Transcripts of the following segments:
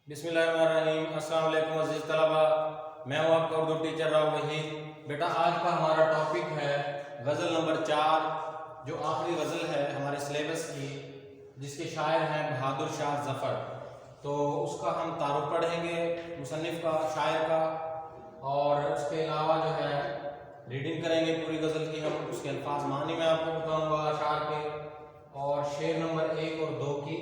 بسم اللہ الرحمن الرحیم۔ السلام علیکم عزیز طلبہ، میں ہوں آپ کا اردو ٹیچر راؤ وحید۔ بیٹا آج کا ہمارا ٹاپک ہے غزل نمبر 4، جو آخری غزل ہے ہمارے سلیبس کی، جس کے شاعر ہیں بہادر شاہ ظفر۔ تو اس کا ہم تعارف پڑھیں گے، مصنف کا، شاعر کا، اور اس کے علاوہ جو ہے ریڈنگ کریں گے پوری غزل کی۔ ہم اس کے الفاظ معنی میں آپ کو بتاؤں گا اشعار کے، اور شعر نمبر 1 اور 2 کی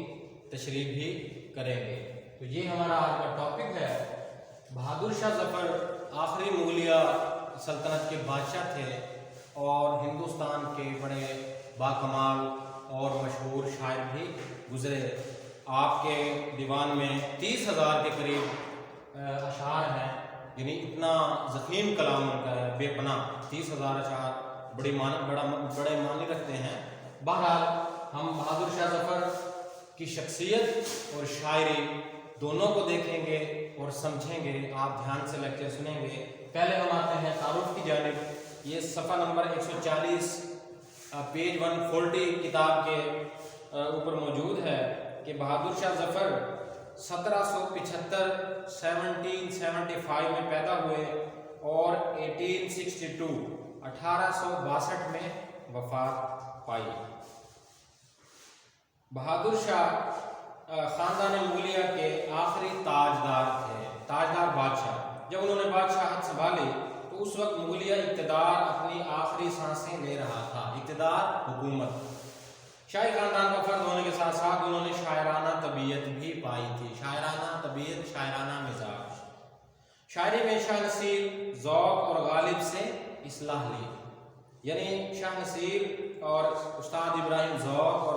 تشریح بھی کریں گے۔ تو یہ ہمارا آج کا ٹاپک ہے۔ بہادر شاہ ظفر آخری مغلیہ سلطنت کے بادشاہ تھے اور ہندوستان کے بڑے باکمال اور مشہور شاعر بھی گزرے۔ آپ کے دیوان میں 30,000 کے قریب اشعار ہیں، یعنی اتنا ضخیم کلام ان کا ہے، بے پناہ 30,000 اشعار، بڑے معنی رکھتے ہیں۔ بہرحال ہم بہادر شاہ ظفر کی شخصیت اور شاعری دونوں کو دیکھیں گے اور سمجھیں گے۔ آپ دھیان سے لیکچر سنیں گے۔ پہلے ہم آتے ہیں تعارف کی جانب۔ یہ صفحہ نمبر 140 پیج 140 کتاب کے اوپر موجود ہے کہ بہادر شاہ ظفر 1775 میں پیدا ہوئے اور 1862 میں وفات پائی۔ بہادر شاہ خاندان مغلیہ کے آخری تاجدار تھے، تاجدار بادشاہ۔ جب انہوں نے بادشاہت سنبھالی تو اس وقت مغلیہ اقتدار اپنی آخری سانسیں لے رہا تھا، اقتدار، حکومت۔ شاہی خاندان کا فرد ہونے کے ساتھ ساتھ انہوں نے شاعرانہ طبیعت بھی پائی تھی، شاعرانہ طبیعت، شاعرانہ مزاج۔ شاعری میں شاہ نصیر ذوق اور غالب سے اصلاح لی، یعنی شاہ نصیر اور استاد ابراہیم ذوق اور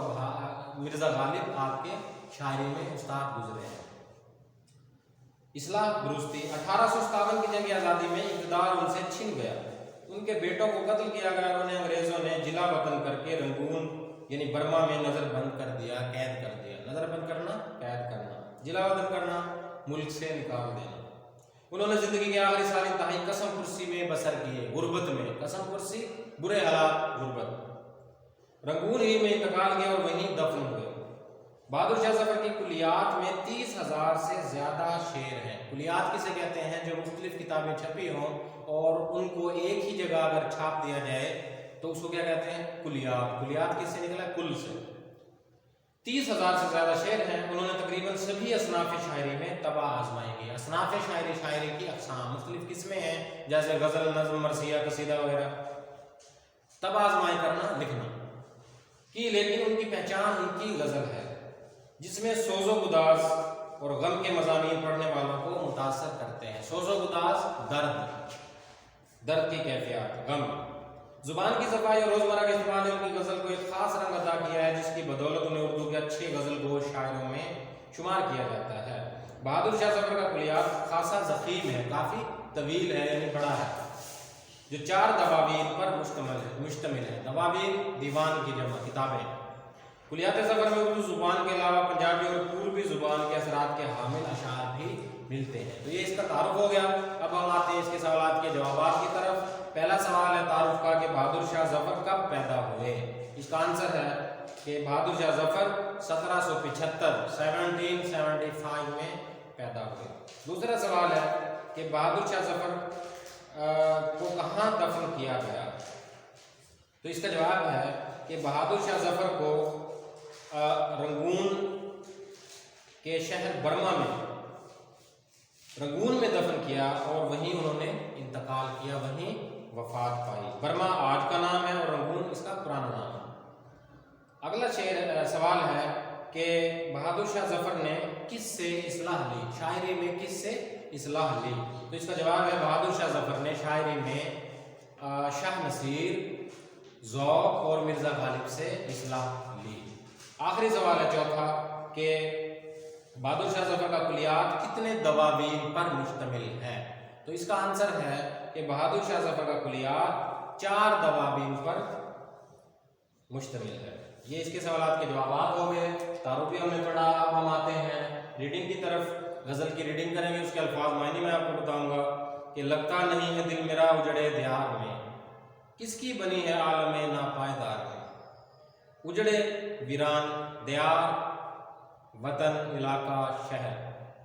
مرزا غالب آپ کے شاعری میں استاد گزرے ہیں۔ اصلاح درستی۔ 1857 کی جنگ آزادی میں اقتدار ان سے چھن گیا، ان کے بیٹوں کو قتل کیا گیا، انہیں انگریزوں نے جلا وطن کر کے رنگون یعنی برما میں نظر بند کر دیا، قید کر دیا۔ نظر بند کرنا، قید کرنا، جلا وطن کرنا، ملک سے نکال دینا۔ انہوں نے زندگی کے آخری سال انتہائی قسم پرسی میں بسر کیے، غربت میں، قسم پرسی، برے حالات، غربت۔ رنگون ہی میں انتقال کیا اور وہیں دفن ہوئے۔ بہادر شاہ ظفر کی کلیات میں 30,000 سے زیادہ شعر ہیں۔ کلیات کسے کہتے ہیں؟ جو مختلف کتابیں چھپی ہوں اور ان کو ایک ہی جگہ اگر چھاپ دیا جائے تو اس کو کیا کہتے ہیں؟ کلیات۔ کلیات کس سے نکلا؟ کل سے۔ 30,000 سے زیادہ شعر ہیں۔ انہوں نے تقریباً سبھی اصناف شاعری میں طبع آزمائی کی۔ اصناف شاعری کی اقسام، مختلف قسمیں ہیں، جیسے غزل، نظم، مرثیہ، قصیدہ وغیرہ۔ طبع آزمائی کرنا، لکھنا کی، لیکن ان کی پہچان ان کی غزل ہے، جس میں سوز و گداز اور غم کے مضامین پڑھنے والوں کو متاثر کرتے ہیں۔ سوز و گداز، درد کی کیفیات، غم۔ زبان کی صفائی اور روزمرہ کے استعمال نے ان کی غزل کو ایک خاص رنگ عطا کیا ہے، جس کی بدولت انہیں اردو کے اچھے غزل گوش شاعروں میں شمار کیا جاتا ہے۔ بہادر شاہ ظفر کا کلیات خاصا ضخیم ہے، کافی طویل ہے، یعنی بڑا ہے، جو 4 دواوین پر مشتمل ہے۔ دواوین دیوان کی جمع، کتابیں۔ کلیات ظفر میں اردو زبان کے علاوہ پنجابی اور پوربی زبان کے اثرات کے حامل اشعار بھی ملتے ہیں۔ تو یہ اس کا تعارف ہو گیا۔ اب ہم آتے ہیں اس کے سوالات کے جوابات کی طرف۔ پہلا سوال ہے تعارف کا کہ بہادر شاہ ظفر کب پیدا ہوئے؟ اس کا آنسر ہے کہ بہادر شاہ ظفر 1775 میں پیدا ہوئے۔ دوسرا سوال ہے کہ بہادر شاہ ظفر کو کہاں دفن کیا گیا؟ تو اس کا جواب ہے کہ بہادر شاہ ظفر کو رنگون کے شہر برما میں دفن کیا اور وہیں انہوں نے انتقال کیا، وہیں وفات پائی۔ برما آج کا نام ہے اور رنگون اس کا پرانا نام ہے۔ اگلا سوال ہے کہ بہادر شاہ ظفر نے کس سے اصلاح لی؟ شاعری میں کس سے اصلاح لی؟ تو اس کا جواب ہے بہادر شاہ ظفر نے شاعری میں شاہ نصیر ذوق اور مرزا غالب سے اصلاح لی۔ آخری سوال ہے چوتھا کہ بہادر شاہ ظفر کا کلیات کتنے دواوین پر مشتمل ہے؟ تو اس کا آنسر ہے کہ بہادر شاہ ظفر کا کلیات 4 دواوین پر مشتمل ہے۔ یہ اس کے سوالات کے جوابات ہو گئے۔ تعارف بھی ہم نے پڑھا۔ اب ہم آتے ہیں ریڈنگ کی طرف۔ غزل کی ریڈنگ کریں گے، اس کے الفاظ معنی میں آپ کو بتاؤں گا کہ لگتا نہیں ہے دل میرا اجڑے دیار میں، کس کی بنی ہے عالم ناپائیدار میں۔ اجڑے، ویران، دیار، وطن، علاقہ، شہر،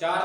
4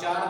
4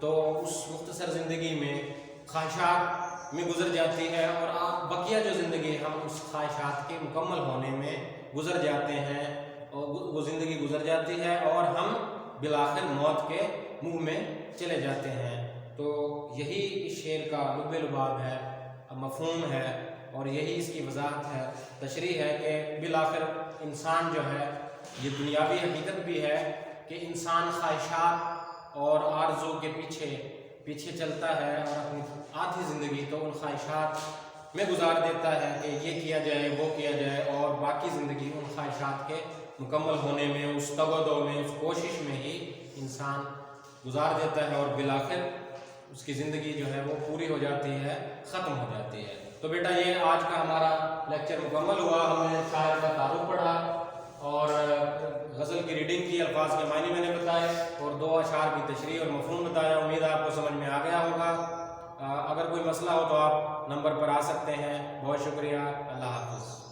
تو اس مختصر زندگی میں خواہشات میں گزر جاتی ہے، اور بقیہ جو زندگی ہم اس خواہشات کے مکمل ہونے میں گزر جاتے ہیں، اور وہ زندگی گزر جاتی ہے اور ہم بالآخر موت کے منہ میں چلے جاتے ہیں۔ تو یہی اس شعر کا لب لباب ہے، مفہوم ہے، اور یہی اس کی وضاحت ہے، تشریح ہے کہ بالآخر انسان جو ہے، یہ دنیاوی حقیقت بھی ہے کہ انسان خواہشات اور آرزو کے پیچھے چلتا ہے، اور اپنی آدھی زندگی تو ان خواہشات میں گزار دیتا ہے کہ یہ کیا جائے وہ کیا جائے، اور باقی زندگی ان خواہشات کے مکمل ہونے میں، اس تگودو میں، اس کوشش میں ہی انسان گزار دیتا ہے، اور بالآخر اس کی زندگی جو ہے وہ پوری ہو جاتی ہے، ختم ہو جاتی ہے۔ تو بیٹا یہ آج کا ہمارا لیکچر مکمل ہوا، ہم نے شاعر کا تعارف پڑھا اور غزل کی ریڈنگ کی، الفاظ کے معنی میں نے بتائے، اور 2 اشعار کی تشریح اور مفہوم بتایا۔ امید ہے آپ کو سمجھ میں آ گیا ہوگا۔ اگر کوئی مسئلہ ہو تو آپ نمبر پر آ سکتے ہیں۔ بہت شکریہ، اللہ حافظ۔